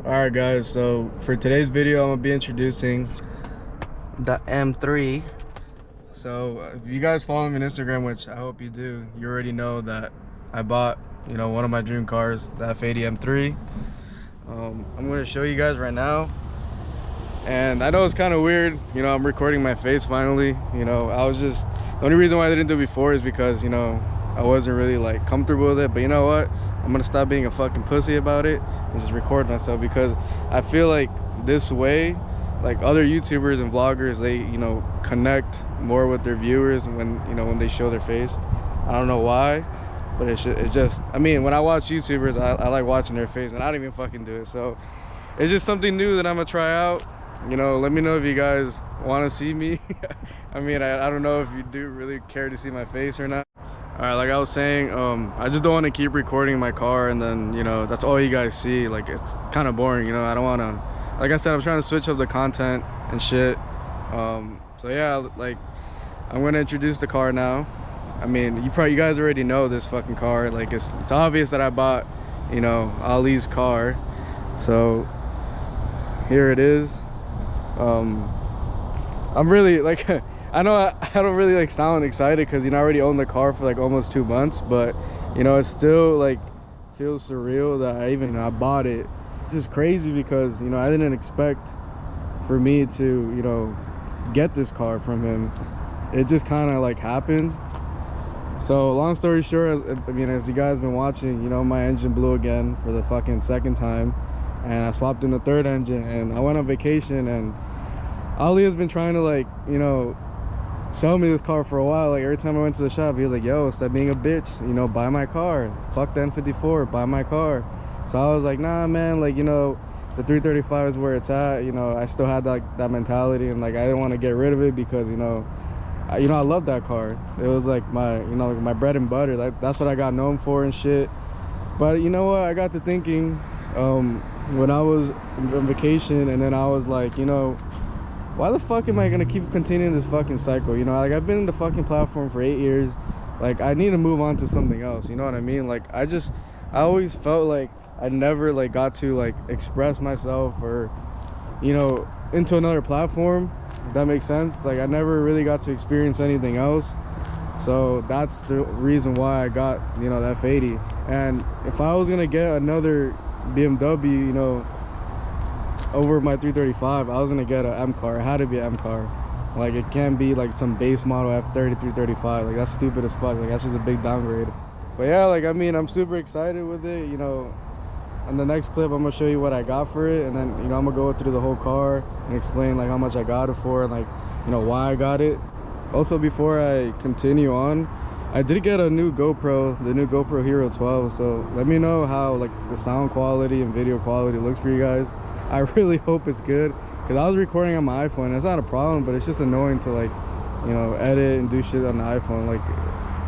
Alright guys, so for today's video I'm gonna be introducing the M3. So if you guys follow me on Instagram, which I hope you do, you already know that I bought, one of my dream cars, the F80 M3. I'm gonna show you guys right now. And I know it's kind of weird, I'm recording my face finally. I was just, the only reason why I didn't do it before is because, I wasn't really like comfortable with it. But you know what? I'm gonna stop being a fucking pussy about it and just record myself, because I feel like this way, like other YouTubers and vloggers, they connect more with their viewers when they show their face. I don't know why, but it just, I mean, when I watch YouTubers, I like watching their face, and I don't even fucking do it. So it's just something new that I'm gonna try out. Let me know if you guys want to see me. I mean, I don't know if you do really care to see my face or not. All right, like I was saying, I just don't want to keep recording my car and then that's all you guys see. Like, it's kind of boring. I don't want to, like I said, I'm trying to switch up the content and shit. So yeah, like, I'm gonna introduce the car now. I mean, you guys already know this fucking car. Like, it's obvious that I bought Ali's car. So here it is. I'm really like I know I don't really like sound excited because I already own the car for like almost 2 months, but it still like feels surreal that I bought it. It's just crazy because I didn't expect for me to get this car from him. It just kind of like happened. So long story short, as you guys been watching, my engine blew again for the fucking second time, and I swapped in the third engine, and I went on vacation, and Ali has been trying to like sell me this car for a while. Like, every time I went to the shop, he was like, yo, stop being a bitch, buy my car, fuck the N54, buy my car. So I was like, nah man, like, the 335 is where it's at. I still had that mentality, and like I didn't want to get rid of it because I love that car. It was like my my bread and butter. Like, that's what I got known for and shit. But you know what, I got to thinking when I was on vacation, and then I was like, why the fuck am I gonna keep continuing this fucking cycle? Like, I've been in the fucking platform for 8 years. Like, I need to move on to something else, you know what I mean? Like, I always felt like I never like got to like express myself or into another platform, if that makes sense. Like, I never really got to experience anything else. So that's the reason why I got the F80. And if I was gonna get another BMW over my 335, I was gonna get an M car. It had to be an M car. Like, it can't be like some base model F30 335. Like, that's stupid as fuck. Like, that's just a big downgrade. But yeah, like, I mean, I'm super excited with it. In the next clip, I'm gonna show you what I got for it, and then I'm gonna go through the whole car and explain like how much I got it for, and like why I got it. Also, before I continue on, I did get a new GoPro, the new GoPro Hero 12. So let me know how like the sound quality and video quality looks for you guys. I really hope it's good, because I was recording on my iPhone. It's not a problem, but it's just annoying to like edit and do shit on the iPhone. Like,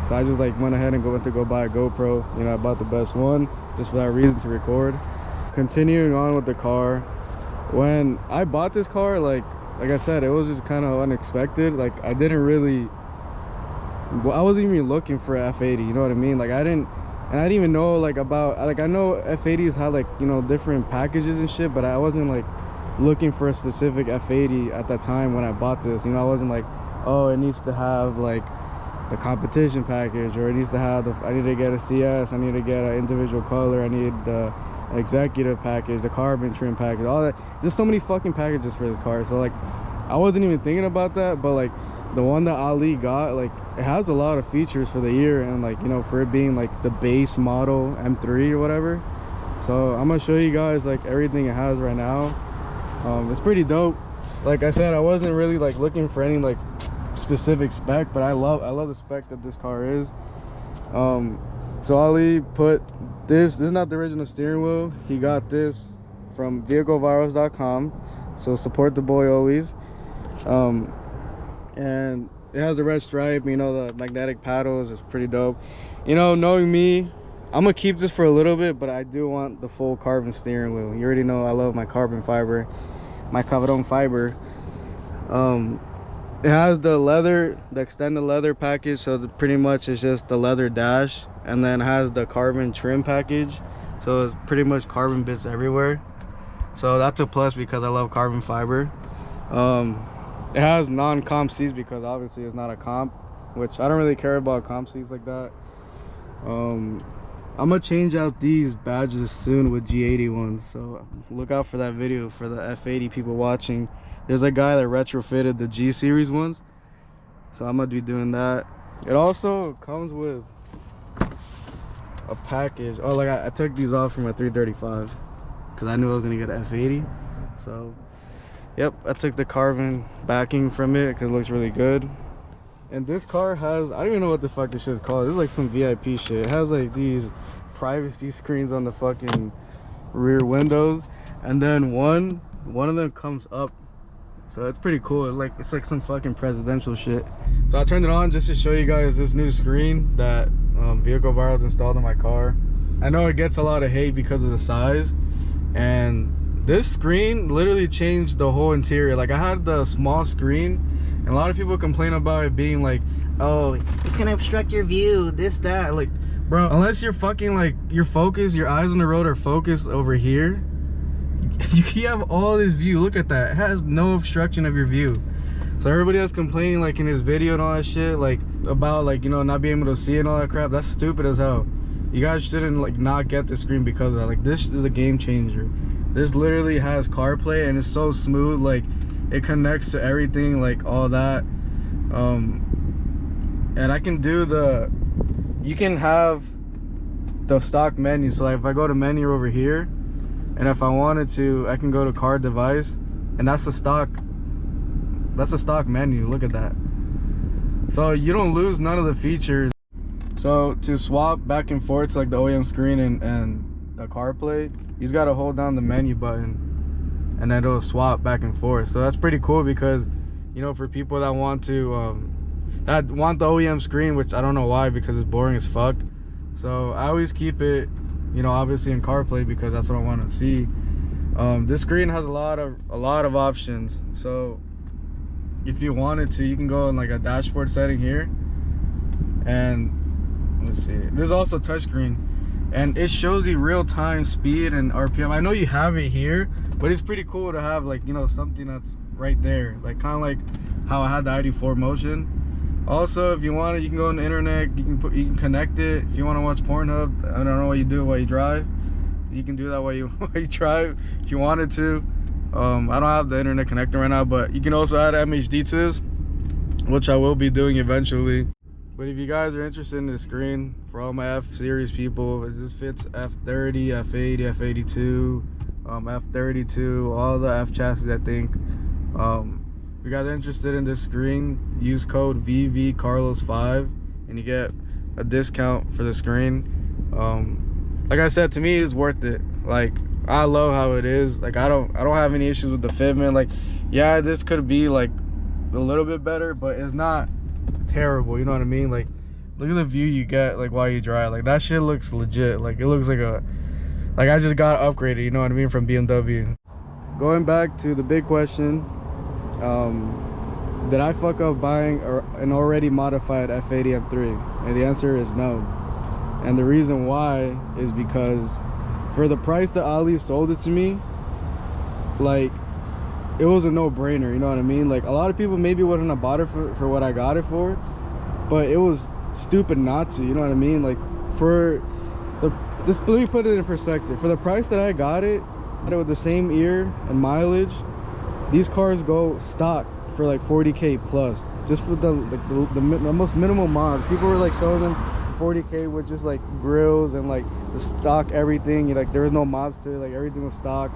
so I just like went ahead and went to go buy a GoPro. I bought the best one just for that reason, to record. Continuing on with the car, when I bought this car, like I said, it was just kind of unexpected. Like, I wasn't even looking for F80, you know what I mean? Like, I didn't even know like about, like, I know F80s had like different packages and shit, but I wasn't like looking for a specific F80 at that time when I bought this. I wasn't like, oh, it needs to have like the competition package, or it needs to have I need to get a CS, I need to get an individual color, I need the executive package, the carbon trim package, all that. There's so many fucking packages for this car. So like, I wasn't even thinking about that. But like, the one that Ali got, like, it has a lot of features for the year, and like for it being like the base model M3 or whatever. So I'm gonna show you guys like everything it has right now. It's pretty dope. Like I said, I wasn't really like looking for any like specific spec, but I love the spec that this car is. So Ali put this is not the original steering wheel. He got this from vehiclevirals.com, so support the boy always. And it has the red stripe, the magnetic paddles is pretty dope. Knowing me, I'm gonna keep this for a little bit, but I do want the full carbon steering wheel. You already know I love my carbon fiber, my carbon fiber. It has the leather, the extended leather package, so pretty much it's just the leather dash, and then it has the carbon trim package, so it's pretty much carbon bits everywhere. so that's a plus because I love carbon fiber. It has non-comp seats because obviously it's not a comp, which I don't really care about comp seats like that. I'm gonna change out these badges soon with G80 ones, so look out for that video for the F80 people watching. There's a guy that retrofitted the G series ones, so I'm gonna be doing that. It also comes with a package. Oh, like I took these off from my 335 because I knew I was gonna get an F80. So yep, I took the carbon backing from it because it looks really good. And this car has, I don't even know what the fuck this shit's called. This is like some VIP shit. It has like these privacy screens on the fucking rear windows, and then one of them comes up, so it's pretty cool. It's like some fucking presidential shit. So I turned it on just to show you guys this new screen that Vehicle Viral's installed in my car. I know it gets a lot of hate because of the size, and this screen literally changed the whole interior. Like I had the small screen, and a lot of people complain about it being like, oh, it's gonna obstruct your view, this, that. Like, bro, unless you're fucking like, your eyes on the road are focused over here, you have all this view. Look at that. It has no obstruction of your view. So everybody that's complaining like in his video and all that shit, like about like, you know, not being able to see and all that crap, that's stupid as hell. You guys shouldn't like not get the screen because of that. Like, this is a game changer. This literally has CarPlay and it's so smooth. Like, it connects to everything, like all that. And I can do you can have the stock menu. So like if I go to menu over here, and if I wanted to, I can go to car device, and that's the stock menu. Look at that. So you don't lose none of the features. So to swap back and forth to like the OEM screen and the CarPlay, you just gotta hold down the menu button, and then it'll swap back and forth. So that's pretty cool because, you know, for people that want to the OEM screen, which I don't know why, because it's boring as fuck. So I always keep it, you know, obviously in CarPlay because that's what I want to see. This screen has a lot of options. So if you wanted to, you can go in like a dashboard setting here, and let's see, this is also touchscreen, and it shows you real-time speed and RPM. I know you have it here, but it's pretty cool to have, like, you know, something that's right there, like kind of like how I had the ID4 Motion. Also, if you want it, you can go on the internet, you can connect it. If you want to watch Pornhub, I don't know what you do while you drive, you can do that while you drive if you wanted to. I don't have the internet connected right now, but you can also add MHD to this, which I will be doing eventually. But if you guys are interested in this screen, for all my F series people, this fits F30, F80, F82, F32, all the F chassis, I think. If you guys are interested in this screen, use code VVCarlos5 and you get a discount for the screen. Like I said, to me it's worth it. Like, I love how it is. Like, I don't have any issues with the fitment. Like, yeah, this could be like a little bit better, but it's not terrible, you know what I mean? Like, look at the view you get like while you drive. Like, that shit looks legit. Like, it looks like I just got upgraded, you know what I mean, from BMW. Going back to the big question, did I fuck up buying an already modified F80 M3? And the answer is no. And the reason why is because for the price that Ali sold it to me, like, it was a no-brainer, you know what I mean? Like, a lot of people maybe wouldn't have bought it for what I got it for, but it was stupid not to, you know what I mean? Like, let me put it in perspective. For the price that I got it with the same year and mileage, these cars go stock for like 40K plus, just for the most minimal mods. People were like selling them 40K with just like grills and like the stock everything. Like, there was no mods to it, like everything was stock.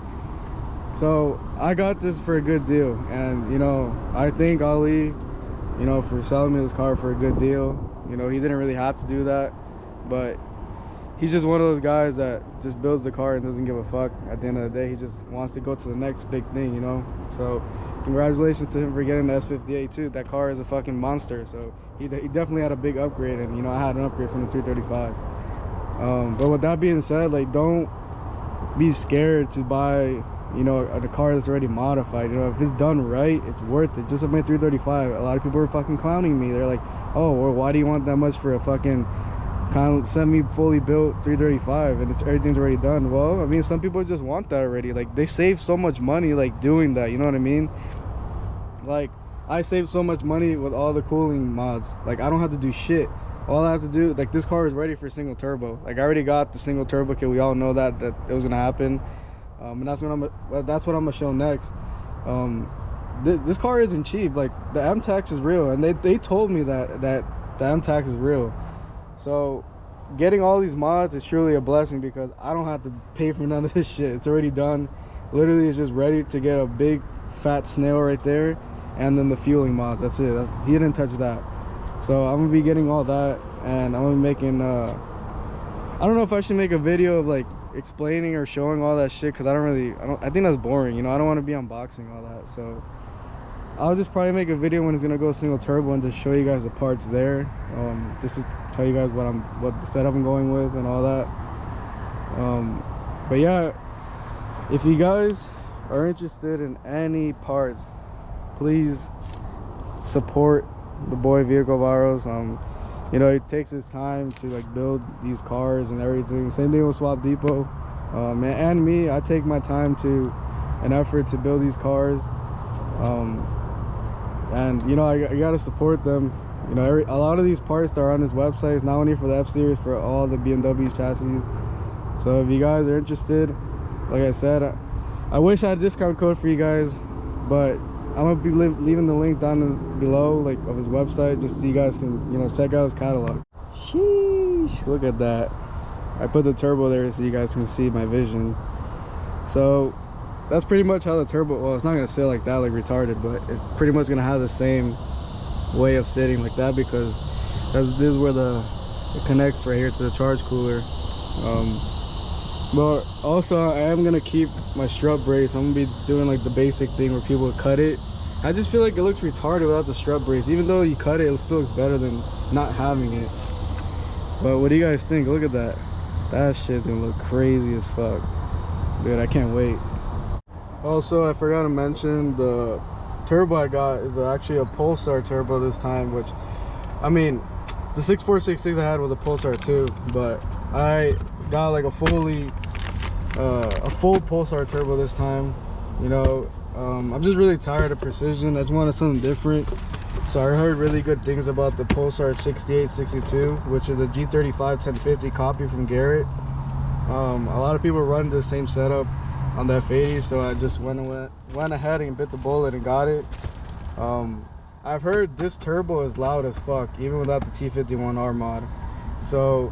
So I got this for a good deal, and you know, I thank Ali, you know, for selling me this car for a good deal. You know, he didn't really have to do that, but he's just one of those guys that just builds the car and doesn't give a fuck. At the end of the day, he just wants to go to the next big thing, you know. So congratulations to him for getting the S50 A2. That car is a fucking monster. So he definitely had a big upgrade, and you know, I had an upgrade from the 335. But with that being said, like, don't be scared to buy, you know, a car that's already modified. You know, if it's done right, it's worth it. Just like my 335, a lot of people were fucking clowning me. They're like, oh, well, why do you want that much for a fucking kind of semi fully built 335 and everything's already done. Well, I mean, some people just want that already. Like, they save so much money like doing that, you know what I mean? Like, I save so much money with all the cooling mods. Like, I don't have to do shit. All I have to do, like, this car is ready for single turbo. Like, I already got the single turbo kit. We all know that it was gonna happen, and that's what I'm gonna show next. This car isn't cheap. Like, the M tax is real, and they told me that the M tax is real. So getting all these mods is truly a blessing because I don't have to pay for none of this shit. It's already done. Literally, it's just ready to get a big fat snail right there, and then the fueling mods. That's it. He didn't touch that. So I'm gonna be getting all that, and I'm gonna be making I don't know if I should make a video of like explaining or showing all that shit, because I think that's boring, you know. I don't want to be unboxing all that. So I'll just probably make a video when it's gonna go single turbo and just show you guys the parts there, just to tell you guys what the setup I'm going with and all that. But yeah, if you guys are interested in any parts, please support the boy Vehicle Virals. You know, he takes his time to like build these cars and everything. Same thing with Swap Depot, and me. I take my time to an effort to build these cars, and you know, I gotta support them. You know, a lot of these parts that are on this website is not only for the F series, for all the BMW chassis. So if you guys are interested, like I said, I wish I had a discount code for you guys, but I'm gonna be leaving the link down below, like, of his website, just so you guys can, you know, check out his catalog. Sheesh, look at that. I put the turbo there so you guys can see my vision. So that's pretty much how the turbo, well, it's not gonna sit like that like retarded, but it's pretty much gonna have the same way of sitting like that, because this is where it connects right here to the charge cooler. But also I am gonna keep my strut brace. I'm gonna be doing like the basic thing where people cut it. I just feel like it looks retarded without the strut brace. Even though you cut it, it still looks better than not having it. But what do you guys think? Look at that. That shit's gonna look crazy as fuck, dude. I can't wait. Also, I forgot to mention, the turbo I got is actually a Polestar turbo this time, which, I mean, the 6466 I had was a Polestar too, but I got like a full Polestar turbo this time. You know, I'm just really tired of precision. I just wanted something different. So I heard really good things about the Polestar 6862, which is a G35 1050 copy from Garrett. A lot of people run the same setup on the F80, so I just went ahead and bit the bullet and got it. I've heard this turbo is loud as fuck, even without the T51R mod. So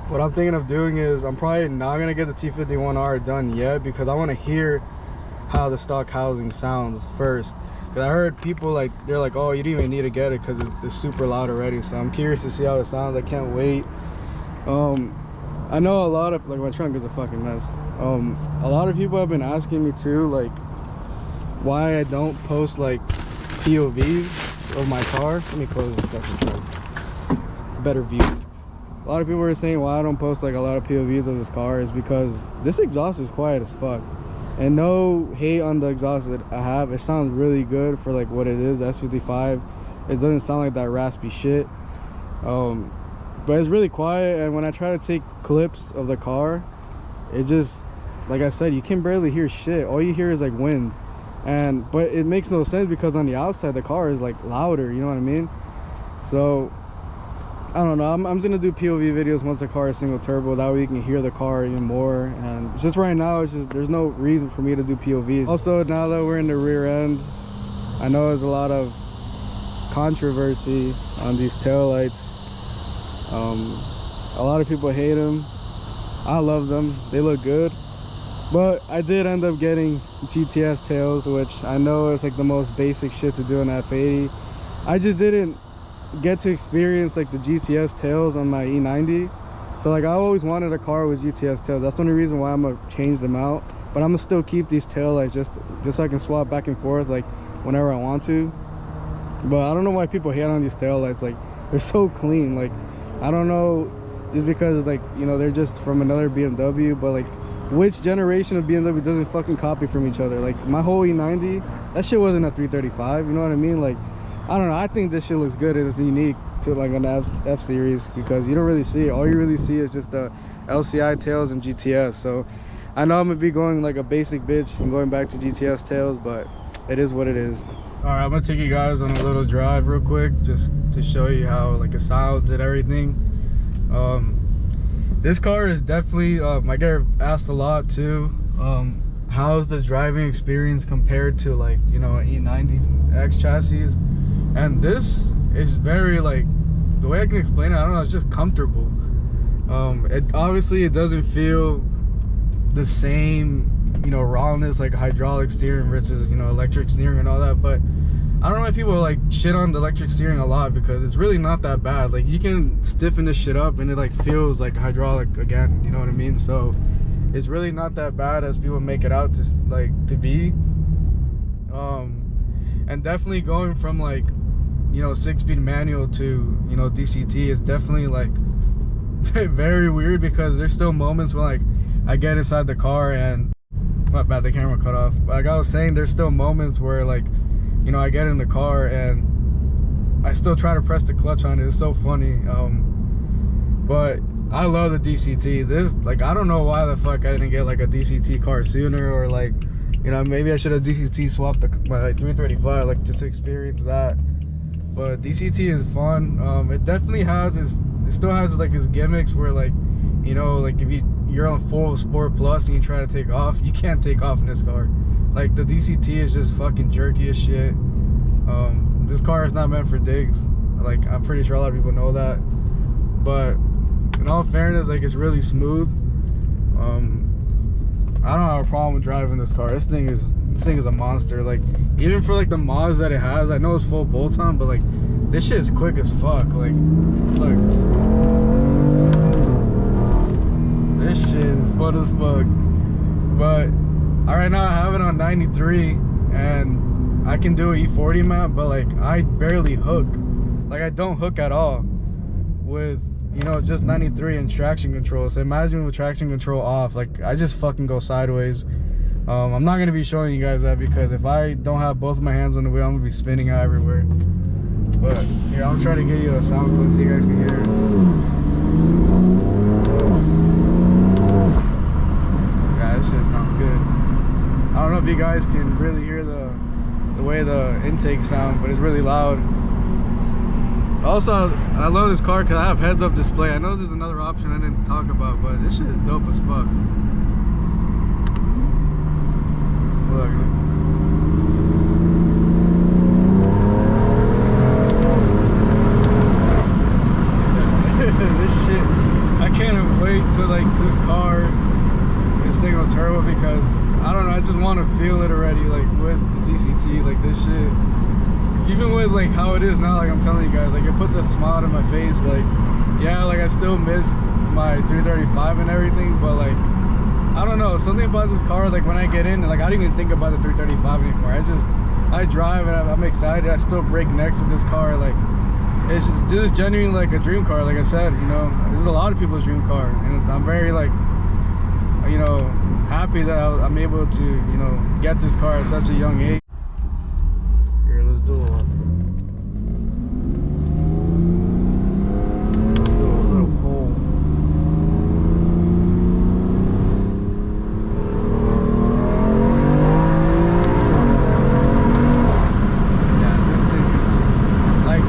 what I'm thinking of doing is, I'm probably not gonna get the T51R done yet, because I want to hear how the stock housing sounds first. Because I heard people they're like, oh, you don't even need to get it because it's super loud already. So I'm curious to see how it sounds. I can't wait. I know a lot of, like, my trunk is a fucking mess. A lot of people have been asking me too, like, why I don't post like POVs of my car. Let me close this fucking trunk. Better view. A lot of people are saying why I don't post like a lot of POVs of this car is because this exhaust is quiet as fuck. And no hate on the exhaust that I have. It sounds really good for like what it is, the S55. It doesn't sound like that raspy shit. But it's really quiet, and when I try to take clips of the car, it just, like I said, you can barely hear shit. All you hear is like wind. But it makes no sense because on the outside the car is like louder, you know what I mean? So I don't know, I'm gonna do POV videos once the car is single turbo, that way you can hear the car even more. And just right now, it's just, there's no reason for me to do POVs. Also, now that we're in the rear end, I know there's a lot of controversy on these taillights. A lot of people hate them. I love them, they look good. But I did end up getting GTS tails, which I know is like the most basic shit to do in F80. I just didn't get to experience like the GTS tails on my E90. So like I always wanted a car with GTS tails. That's the only reason why I'm gonna change them out. But I'm gonna still keep these tail lights just so I can swap back and forth like whenever I want to. But I don't know why people hate on these tail lights. Like, they're so clean. Like, I don't know, just because like, you know, they're just from another BMW, but like, which generation of BMW doesn't fucking copy from each other? Like, my whole E90, that shit wasn't a 335, you know what I mean? Like, I don't know, I think this shit looks good and it's unique to like an F series, because you don't really see it. All you really see is just the LCI tails and GTS. So I know I'm gonna be going like a basic bitch and going back to GTS tails, but it is what it is. All right, I'm gonna take you guys on a little drive real quick just to show you how like it sounds and everything. This car is definitely I get asked a lot too, how's the driving experience compared to like, you know, an E90X chassis. And this is very, like, the way I can explain it, I don't know, it's just comfortable. It obviously it doesn't feel the same, you know, rawness like hydraulic steering versus, you know, electric steering and all that. But I don't know why people like shit on the electric steering a lot, because it's really not that bad. Like, you can stiffen this shit up and it like feels like hydraulic again, you know what I mean? So it's really not that bad as people make it out to to be. And definitely going from like, you know, 6-speed manual to, you know, DCT is definitely like very weird, because there's still moments when like I get inside the car and my bad, the camera cut off. Like I was saying, there's still moments where like, you know, I get in the car and I still try to press the clutch on it. It's so funny. But I love the DCT. This, like, I don't know why the fuck I didn't get like a DCT car sooner, or like, you know, maybe I should have DCT swapped my like 335, like, just to experience that. But DCT is fun. It definitely has it still has like its gimmicks where, like, you know, like if you're on full Sport Plus and you try to take off, you can't take off in this car. Like, the DCT is just fucking jerky as shit. This car is not meant for digs. Like, I'm pretty sure a lot of people know that. But in all fairness, like, it's really smooth. I don't have a problem with driving this car. This thing is a monster. Like, even for like the mods that it has, I know it's full bolt on, but like this shit is quick as fuck. Like, look, this shit is fun as fuck. But right now I have it on 93 and I can do an E40 map, but like I barely hook. Like, I don't hook at all with, you know, just 93 and traction control. So imagine with traction control off, like I just fucking go sideways. I'm not gonna be showing you guys that, because if I don't have both of my hands on the wheel, I'm gonna be spinning out everywhere. But here, I'll try to get you a sound clip so you guys can hear it. Yeah, this shit sounds good. I don't know if you guys can really hear the way the intake sounds, but it's really loud. Also, I love this car because I have heads-up display. I know there's another option I didn't talk about, but this shit is dope as fuck. Look. This shit, I can't wait to like this car, this single turbo, because I don't know, I just want to feel it already, like with the DCT, like this shit. Even with like how it is now, like I'm telling you guys, like it puts a smile on my face. Like, yeah, like I still miss my 335 and everything, but like, I don't know, something about this car, like when I get in, like I don't even think about the 335 anymore. I drive and I'm excited. I still break necks with this car. Like, it's just genuinely like a dream car. Like I said, you know, this is a lot of people's dream car, and I'm very like, you know, happy that I'm able to, you know, get this car at such a young age. Here, let's do a little pull. Yeah, this thing is like,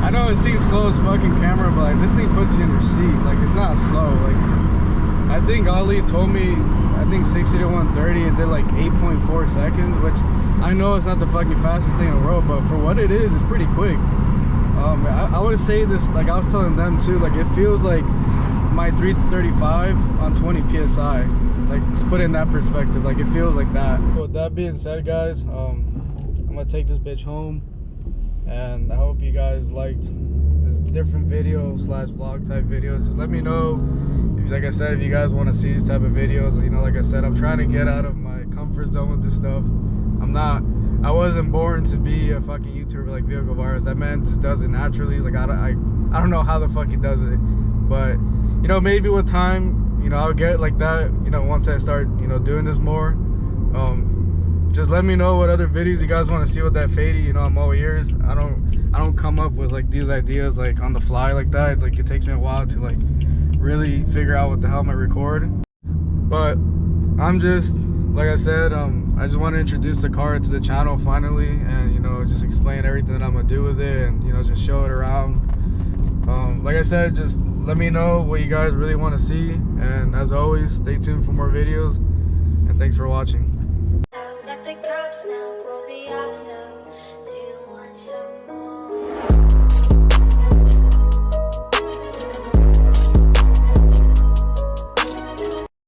I know it seems slow as fucking camera, but like this thing puts you in your seat. Like, it's not slow. Like, I think Ali told me, I think 60 to 130, it did like 8.4 seconds, which I know it's not the fucking fastest thing in the world, but for what it is, it's pretty quick. I would say this, like I was telling them too, like it feels like my 335 on 20 PSI. Like, just put it in that perspective, like it feels like that. With that being said, guys, I'm gonna take this bitch home, and I hope you guys liked this different video / vlog type videos. Just let me know, like I said, if you guys want to see these type of videos. You know, like I said, I'm trying to get out of my comfort zone with this stuff. I wasn't born to be a fucking YouTuber like Vehicle Virus. That man just does it naturally. Like, I don't know how the fuck he does it, but you know, maybe with time, you know, I'll get like that, you know, once I start, you know, doing this more. just let me know what other videos you guys want to see with that F80. You know, I'm all ears. I don't come up with like these ideas like on the fly like that. Like it takes me a while to like really figure out what the hell I'm gonna record. But I'm just, like I said, I just want to introduce the car to the channel finally, and you know, just explain everything that I'm gonna do with it, and you know, just show it around. Like I said, just let me know what you guys really want to see, and as always, stay tuned for more videos, and thanks for watching. Got the cops now, call the ops out.